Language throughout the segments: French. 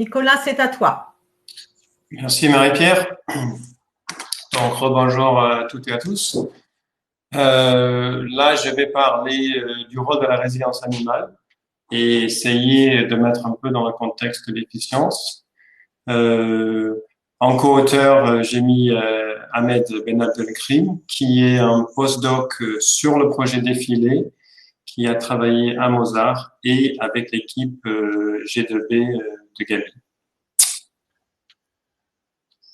Nicolas, c'est à toi. Merci Marie-Pierre. Donc, rebonjour à toutes et à tous. Là, je vais parler du rôle de la résilience animale et essayer de mettre un peu dans le contexte de l'efficience. Euh, En co-auteur, j'ai mis Ahmed Ben Abdelkrim, qui est un postdoc sur le projet Défilé, qui a travaillé à Mozart et avec l'équipe G2B de Gabi.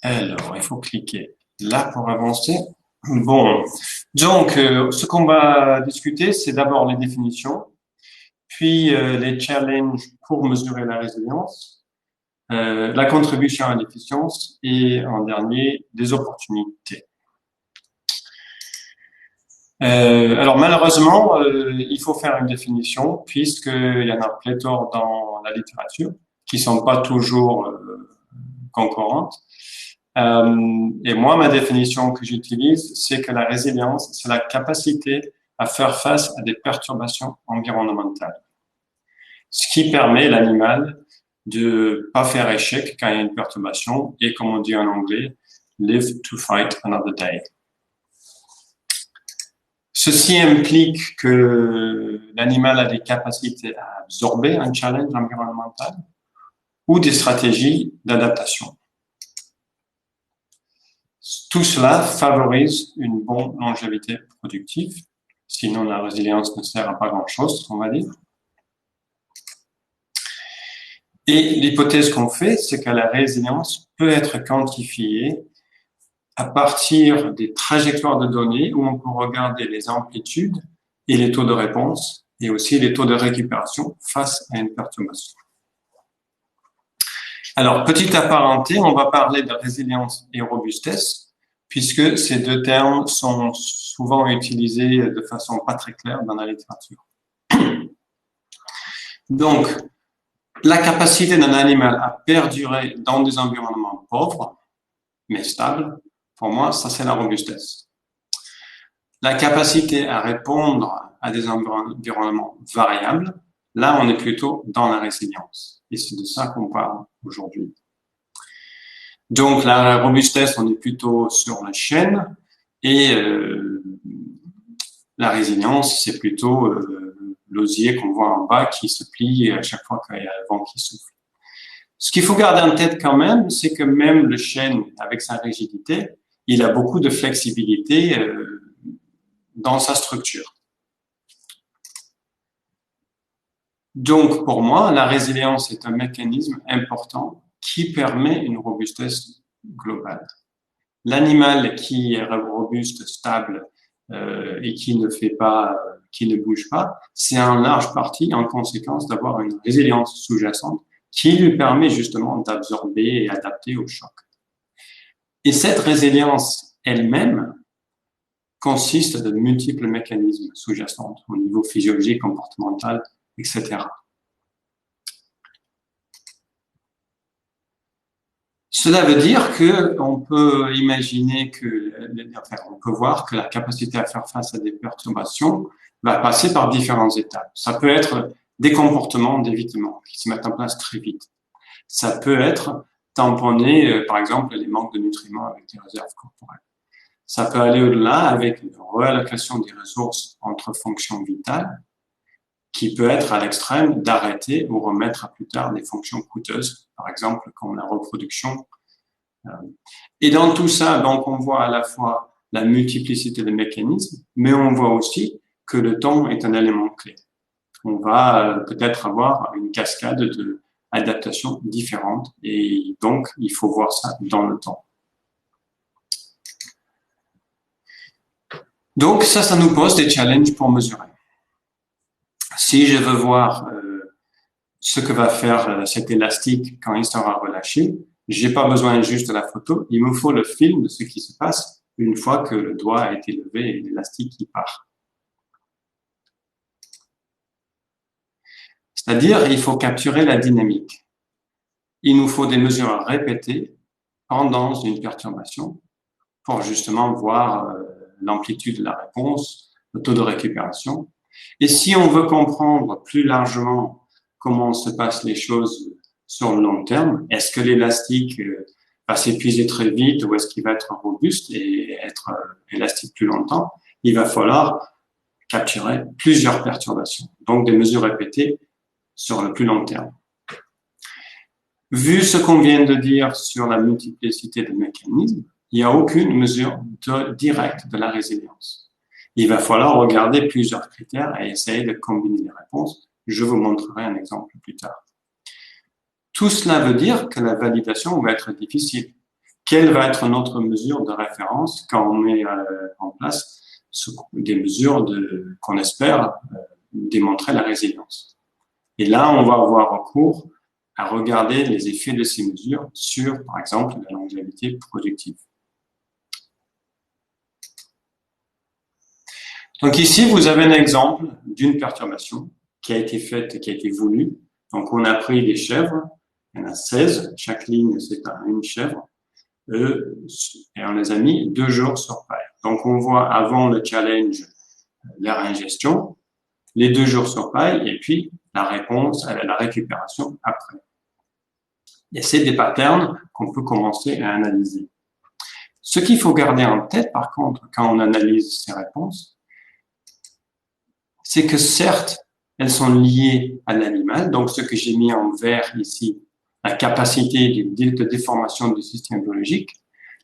Alors, il faut cliquer là pour avancer. Bon, donc, ce qu'on va discuter, c'est d'abord les définitions, puis les challenges pour mesurer la résilience, la contribution à l'efficience et en dernier, des opportunités. Alors malheureusement, il faut faire une définition puisqu'il y en a pléthore dans la littérature qui sont pas toujours concurrentes. Et moi, ma définition que j'utilise, c'est que la résilience, c'est la capacité à faire face à des perturbations environnementales. Ce qui permet l'animal de pas faire échec quand il y a une perturbation et, comme on dit en anglais, live to fight another day. Ceci implique que l'animal a des capacités à absorber un challenge environnemental ou des stratégies d'adaptation. Tout cela favorise une bonne longévité productive. Sinon, la résilience ne sert à pas grand-chose, on va dire. Et l'hypothèse qu'on fait, c'est que la résilience peut être quantifiée à partir des trajectoires de données où on peut regarder les amplitudes et les taux de réponse et aussi les taux de récupération face à une perturbation. Alors, petite apparenté, on va parler de résilience et robustesse, puisque ces deux termes sont souvent utilisés de façon pas très claire dans la littérature. Donc, la capacité d'un animal à perdurer dans des environnements pauvres, mais stables, pour moi, ça c'est la robustesse. La capacité à répondre à des environnements variables, là on est plutôt dans la résilience. Et c'est de ça qu'on parle aujourd'hui. Donc la robustesse, on est plutôt sur la chaîne et la résilience, c'est plutôt l'osier qu'on voit en bas qui se plie à chaque fois qu'il y a le vent qui souffle. Ce qu'il faut garder en tête quand même, c'est que même le chêne, avec sa rigidité, il a beaucoup de flexibilité dans sa structure. Donc, pour moi, la résilience est un mécanisme important qui permet une robustesse globale. L'animal qui est robuste, stable et qui ne bouge pas, c'est en large partie en conséquence d'avoir une résilience sous-jacente qui lui permet justement d'absorber et adapter au choc. Et cette résilience elle-même consiste de multiples mécanismes sous-jacents au niveau physiologique, comportemental, etc. Cela veut dire que on peut imaginer on peut voir que la capacité à faire face à des perturbations va passer par différentes étapes. Ça peut être des comportements d'évitement qui se mettent en place très vite. Ça peut être tamponner, par exemple, les manques de nutriments avec des réserves corporelles. Ça peut aller au-delà avec une réallocation des ressources entre fonctions vitales, qui peut être à l'extrême d'arrêter ou remettre à plus tard des fonctions coûteuses, par exemple comme la reproduction. Et dans tout ça, donc, on voit à la fois la multiplicité des mécanismes, mais on voit aussi que le temps est un élément clé. On va peut-être avoir une cascade d'adaptations différentes et donc il faut voir ça dans le temps. Donc ça nous pose des challenges pour mesurer. Si je veux voir ce que va faire cet élastique quand il sera relâché, j'ai pas besoin juste de la photo, il me faut le film de ce qui se passe une fois que le doigt a été levé et l'élastique qui part. C'est-à-dire, il faut capturer la dynamique. Il nous faut des mesures répétées pendant une perturbation pour justement voir l'amplitude de la réponse, le taux de récupération. Et si on veut comprendre plus largement comment se passent les choses sur le long terme. Est-ce que l'élastique va s'épuiser très vite ou est-ce qu'il va être robuste et être élastique plus longtemps? Il va falloir capturer plusieurs perturbations, donc des mesures répétées sur le plus long terme. Vu ce qu'on vient de dire sur la multiplicité de mécanismes, il n'y a aucune mesure directe de la résilience. Il va falloir regarder plusieurs critères et essayer de combiner les réponses. Je vous montrerai un exemple plus tard. Tout cela veut dire que la validation va être difficile. Quelle va être notre mesure de référence quand on met en place des mesures qu'on espère démontrer la résilience? Et là, on va avoir recours à regarder les effets de ces mesures sur, par exemple, la longévité productive. Donc ici, vous avez un exemple d'une perturbation qui a été faite, qui a été voulue. Donc on a pris des chèvres, il y en a 16, chaque ligne c'est une chèvre, et on les a mis 2 jours sur paille. Donc on voit avant le challenge leur ingestion, les 2 jours sur paille, et puis la réponse, la récupération après. Et c'est des patterns qu'on peut commencer à analyser. Ce qu'il faut garder en tête, par contre, quand on analyse ces réponses, c'est que certes, elles sont liées à l'animal. Donc, ce que j'ai mis en vert ici, la capacité de déformation du système biologique,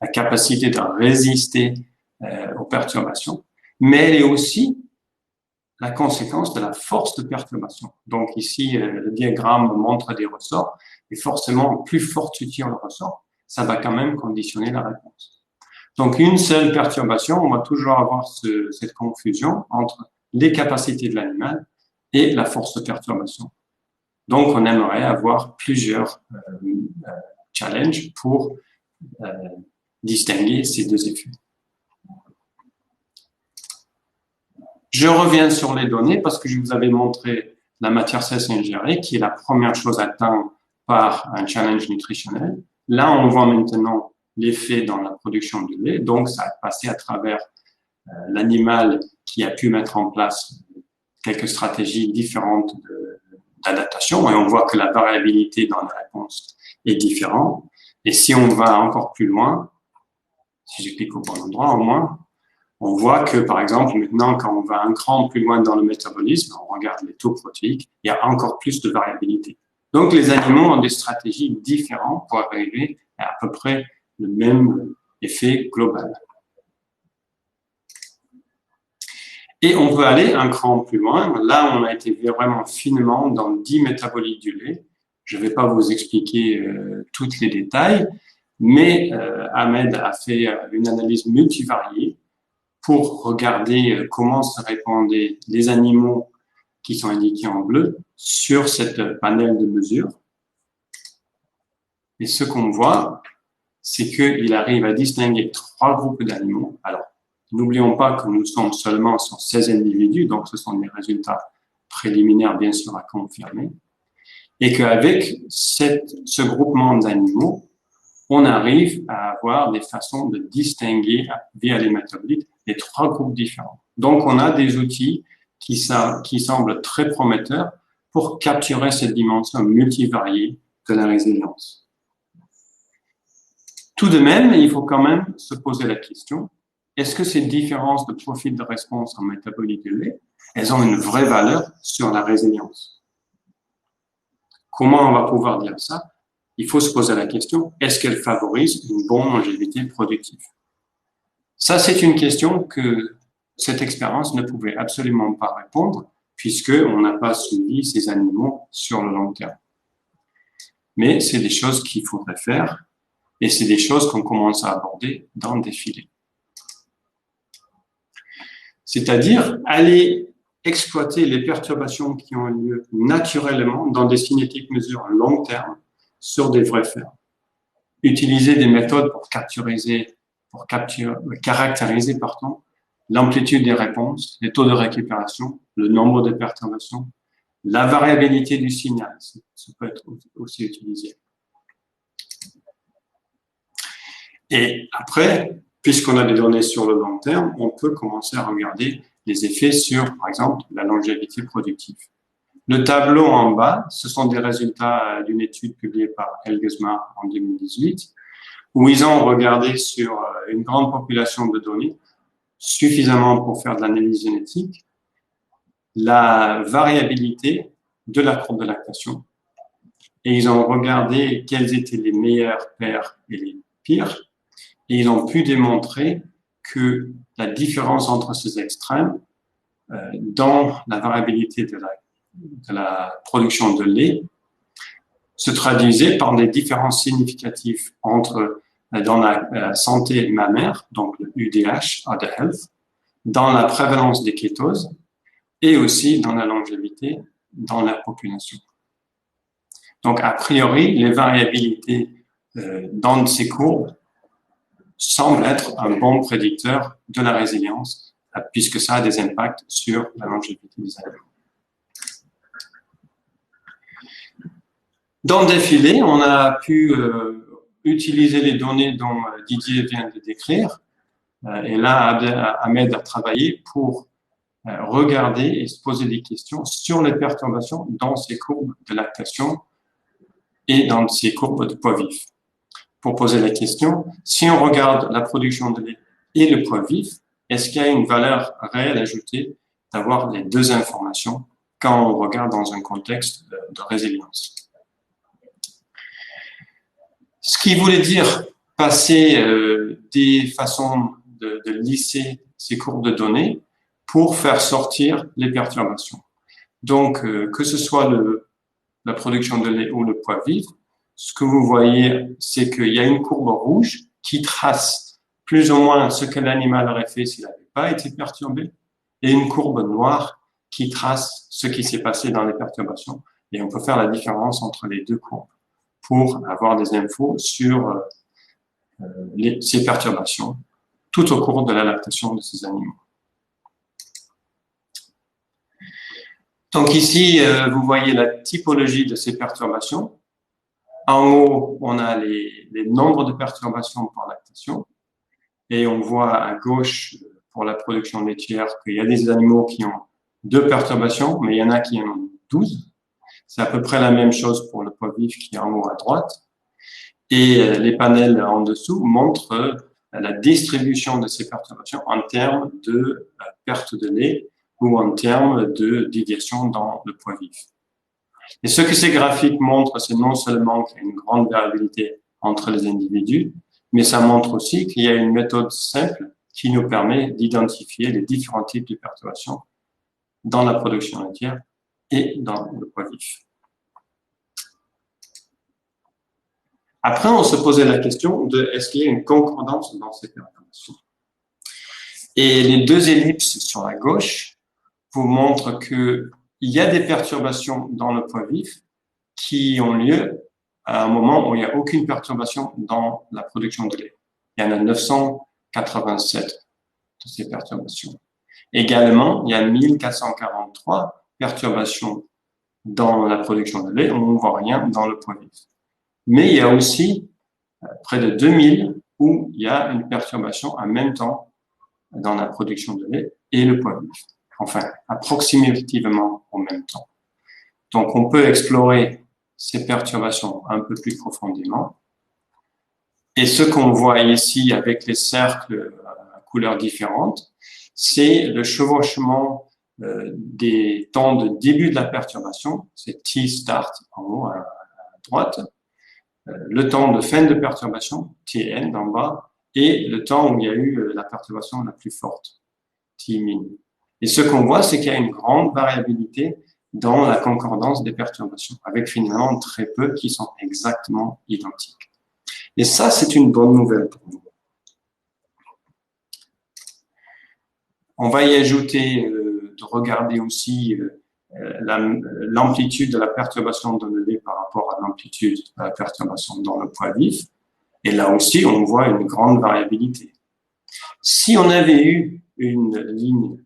la capacité de résister aux perturbations, mais elle est aussi la conséquence de la force de perturbation. Donc ici, le diagramme montre des ressorts, et forcément, plus fort tu tires le ressort, ça va quand même conditionner la réponse. Donc une seule perturbation, on va toujours avoir cette confusion entre les capacités de l'animal et la force de perturbation. Donc on aimerait avoir plusieurs challenges pour distinguer ces deux effets. Je reviens sur les données parce que je vous avais montré la matière sèche ingérée, qui est la première chose atteinte par un challenge nutritionnel. Là, on voit maintenant l'effet dans la production du lait. Donc, ça a passé à travers l'animal qui a pu mettre en place quelques stratégies différentes d'adaptation. Et on voit que la variabilité dans la réponse est différente. Et si on va encore plus loin, si je clique au bon endroit au moins, on voit que, par exemple, maintenant, quand on va un cran plus loin dans le métabolisme, on regarde les taux protéiques, il y a encore plus de variabilité. Donc, les animaux ont des stratégies différentes pour arriver à peu près le même effet global. Et on peut aller un cran plus loin. Là, on a été vraiment finement dans 10 métabolites du lait. Je ne vais pas vous expliquer tous les détails, mais Ahmed a fait une analyse multivariée pour regarder comment se répandaient les animaux qui sont indiqués en bleu sur cette panel de mesures. Et ce qu'on voit, c'est qu'il arrive à distinguer 3 groupes d'animaux. Alors, n'oublions pas que nous sommes seulement sur 16 individus, donc ce sont des résultats préliminaires, bien sûr, à confirmer. Et qu'avec ce groupement d'animaux, on arrive à avoir des façons de distinguer via les métabolites les 3 groupes différents. Donc, on a des outils qui semblent très prometteurs pour capturer cette dimension multivariée de la résilience. Tout de même, il faut quand même se poser la question, est-ce que ces différences de profil de réponse en métabolique du lait, elles ont une vraie valeur sur la résilience? Comment on va pouvoir dire ça? Il faut se poser la question, est-ce qu'elle favorise une bonne longévité productive? Ça, c'est une question que cette expérience ne pouvait absolument pas répondre, puisqu'on n'a pas suivi ces animaux sur le long terme. Mais c'est des choses qu'il faudrait faire, et c'est des choses qu'on commence à aborder dans des filets. C'est-à-dire aller exploiter les perturbations qui ont lieu naturellement dans des cinétiques mesures long terme sur des vrais fermes. Utiliser des méthodes pour caractériser l'amplitude des réponses, les taux de récupération, le nombre de perturbations, la variabilité du signal, ça peut être aussi utilisé. Et après, puisqu'on a des données sur le long terme, on peut commencer à regarder les effets sur, par exemple, la longévité productive. Le tableau en bas, ce sont des résultats d'une étude publiée par Elgesma en 2018, où ils ont regardé sur une grande population de données, suffisamment pour faire de l'analyse génétique, la variabilité de la courbe de lactation. Et ils ont regardé quels étaient les meilleurs pères et les pires. Et ils ont pu démontrer que la différence entre ces extrêmes dans la variabilité de la production de lait se traduisait par des différences significatives entre dans la santé mammaire, donc le UDH, Other Health, dans la prévalence des kétoses et aussi dans la longévité dans la population. Donc, a priori, les variabilités dans ces courbes semblent être un bon prédicteur de la résilience, puisque ça a des impacts sur la longévité des animaux. Dans le défilé, on a pu utiliser les données dont Didier vient de décrire, et là, Ahmed a travaillé pour regarder et se poser des questions sur les perturbations dans ces courbes de lactation et dans ces courbes de poids vif. Pour poser la question, si on regarde la production de lait et le poids vif, est-ce qu'il y a une valeur réelle ajoutée d'avoir les deux informations quand on regarde dans un contexte de résilience? Ce qui voulait dire passer des façons de lisser ces courbes de données pour faire sortir les perturbations. Donc, que ce soit la production de lait ou le poids vif, ce que vous voyez, c'est qu'il y a une courbe rouge qui trace plus ou moins ce que l'animal aurait fait s'il n'avait pas été perturbé, et une courbe noire qui trace ce qui s'est passé dans les perturbations. Et on peut faire la différence entre les deux courbes pour avoir des infos sur ces perturbations tout au cours de la lactation de ces animaux. Donc ici, vous voyez la typologie de ces perturbations. En haut, on a les nombres de perturbations par lactation. Et on voit à gauche, pour la production laitière, qu'il y a des animaux qui ont 2 perturbations, mais il y en a qui en ont 12. C'est à peu près la même chose pour le poids vif qui est en haut à droite. Et les panels en dessous montrent la distribution de ces perturbations en termes de perte de lait ou en termes de déviation dans le poids vif. Et ce que ces graphiques montrent, c'est non seulement qu'il y a une grande variabilité entre les individus, mais ça montre aussi qu'il y a une méthode simple qui nous permet d'identifier les différents types de perturbations dans la production laitière et dans le poids vif. Après, on se posait la question de est-ce qu'il y a une concordance dans ces perturbations? Et les 2 ellipses sur la gauche vous montrent qu'il y a des perturbations dans le poids vif qui ont lieu à un moment où il n'y a aucune perturbation dans la production de lait. Il y en a 987 de ces perturbations. Également, il y a 1443 perturbations dans la production de lait, on ne voit rien dans le poids vif. Mais il y a aussi près de 2000 où il y a une perturbation en même temps dans la production de lait et le poids vif. Enfin, approximativement en même temps. Donc, on peut explorer ces perturbations un peu plus profondément. Et ce qu'on voit ici avec les cercles à couleurs différentes, c'est le chevauchement des temps de début de la perturbation, c'est T-start en haut à droite, le temps de fin de perturbation, Tn en bas, et le temps où il y a eu la perturbation la plus forte, Tmin. Et ce qu'on voit, c'est qu'il y a une grande variabilité dans la concordance des perturbations, avec finalement très peu qui sont exactement identiques. Et ça, c'est une bonne nouvelle pour nous. On va y ajouter de regarder aussi l'amplitude de la perturbation dans le lait par rapport à l'amplitude de la perturbation dans le poids vif. Et là aussi, on voit une grande variabilité. Si on avait eu une ligne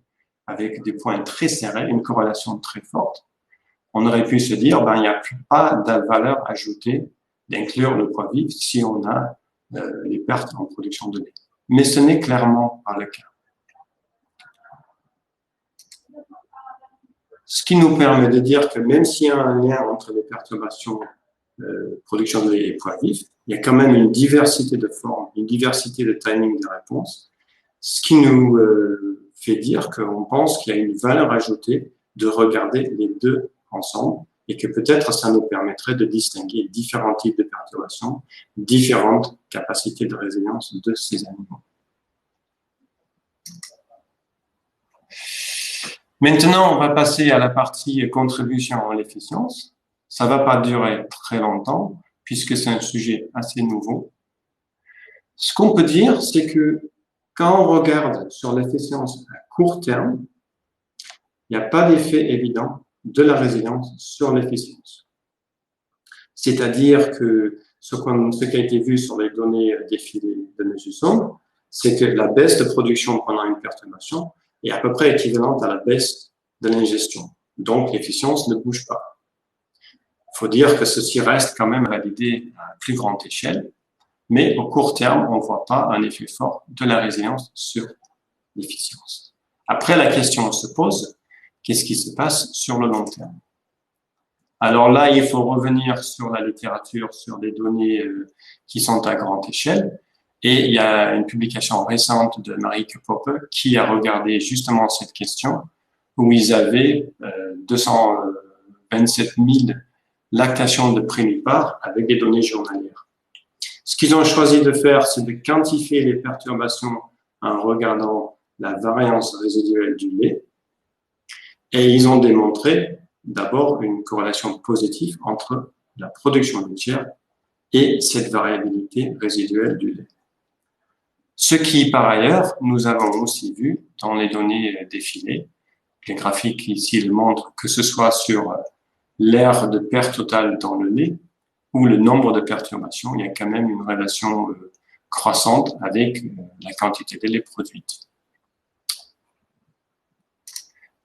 avec des points très serrés, une corrélation très forte, on aurait pu se dire, il n'y a pas de valeur ajoutée d'inclure le poids vif si on a les pertes en production de lait. Mais ce n'est clairement pas le cas. Ce qui nous permet de dire que même s'il y a un lien entre les perturbations production de lait et poids vif, il y a quand même une diversité de formes, une diversité de timing de réponse, ce qui nous fait dire qu'on pense qu'il y a une valeur ajoutée de regarder les deux ensemble et que peut-être ça nous permettrait de distinguer différents types de perturbations, différentes capacités de résilience de ces animaux. Maintenant, on va passer à la partie contribution à l'efficience. Ça va pas durer très longtemps puisque c'est un sujet assez nouveau. Ce qu'on peut dire, c'est que quand on regarde sur l'efficience à court terme, il n'y a pas d'effet évident de la résilience sur l'efficience. C'est-à-dire que ce qui a été vu sur les données défilées de M. Song, c'est que la baisse de production pendant une perturbation est à peu près équivalente à la baisse de l'ingestion. Donc, l'efficience ne bouge pas. Il faut dire que ceci reste quand même validé à plus grande échelle, mais au court terme, on ne voit pas un effet fort de la résilience sur l'efficience. Après, la question se pose, qu'est-ce qui se passe sur le long terme? Alors là, il faut revenir sur la littérature, sur des données qui sont à grande échelle. Et il y a une publication récente de Marieke Poppe qui a regardé justement cette question, où ils avaient 227 000 lactations de prémipare avec des données journalières. Ce qu'ils ont choisi de faire, c'est de quantifier les perturbations en regardant la variance résiduelle du lait. Et ils ont démontré d'abord une corrélation positive entre la production laitière et cette variabilité résiduelle du lait. Ce qui, par ailleurs, nous avons aussi vu dans les données défilées, les graphiques ici le montrent, que ce soit sur l'aire de perte totale dans le lait ou le nombre de perturbations, il y a quand même une relation croissante avec la quantité de lait produite.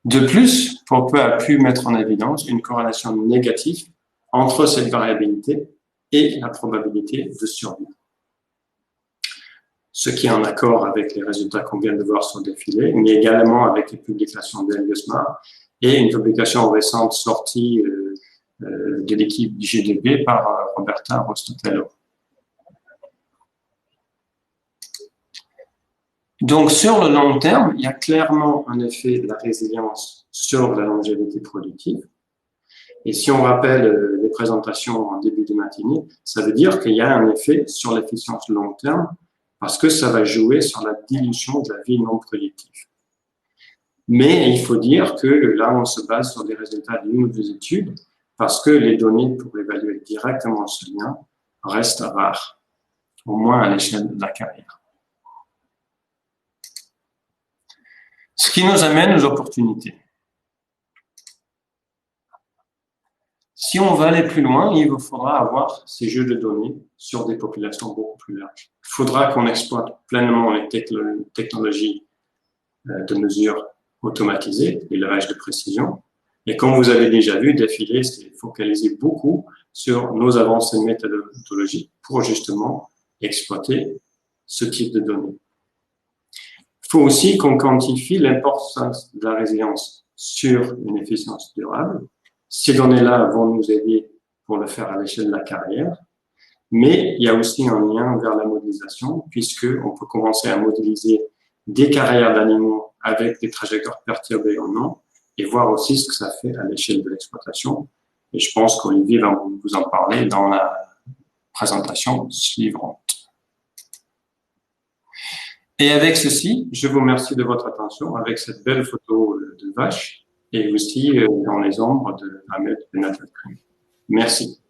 De plus, Poppe a pu mettre en évidence une corrélation négative entre cette variabilité et la probabilité de survie. Ce qui est en accord avec les résultats qu'on vient de voir sur le défilé, mais également avec les publications d'Elgesmar et une publication récente sortie de l'équipe GDB par Roberta Rostotello. Donc, sur le long terme, il y a clairement un effet de la résilience sur la longévité productive. Et si on rappelle les présentations en début de matinée, ça veut dire qu'il y a un effet sur l'efficience long terme parce que ça va jouer sur la dilution de la vie non productive. Mais il faut dire que là, on se base sur des résultats d'une ou deux études parce que les données pour évaluer directement ce lien restent rares, au moins à l'échelle de la carrière. Ce qui nous amène aux opportunités. Si on veut aller plus loin, il vous faudra avoir ces jeux de données sur des populations beaucoup plus larges. Il faudra qu'on exploite pleinement les technologies de mesure automatisées, l'élevage de précision. Et comme vous avez déjà vu, défiler, c'est focaliser beaucoup sur nos avancées méthodologiques pour justement exploiter ce type de données. Il faut aussi qu'on quantifie l'importance de la résilience sur une efficience durable. Ces données-là vont nous aider pour le faire à l'échelle de la carrière, mais il y a aussi un lien vers la modélisation, puisqu'on peut commencer à modéliser des carrières d'animaux avec des trajectoires perturbées ou non, et voir aussi ce que ça fait à l'échelle de l'exploitation. Et je pense qu'Olivier va vous en parler dans la présentation suivante. Et avec ceci, je vous remercie de votre attention avec cette belle photo de vache et aussi dans les ombres de Ahmed Benatal. Merci.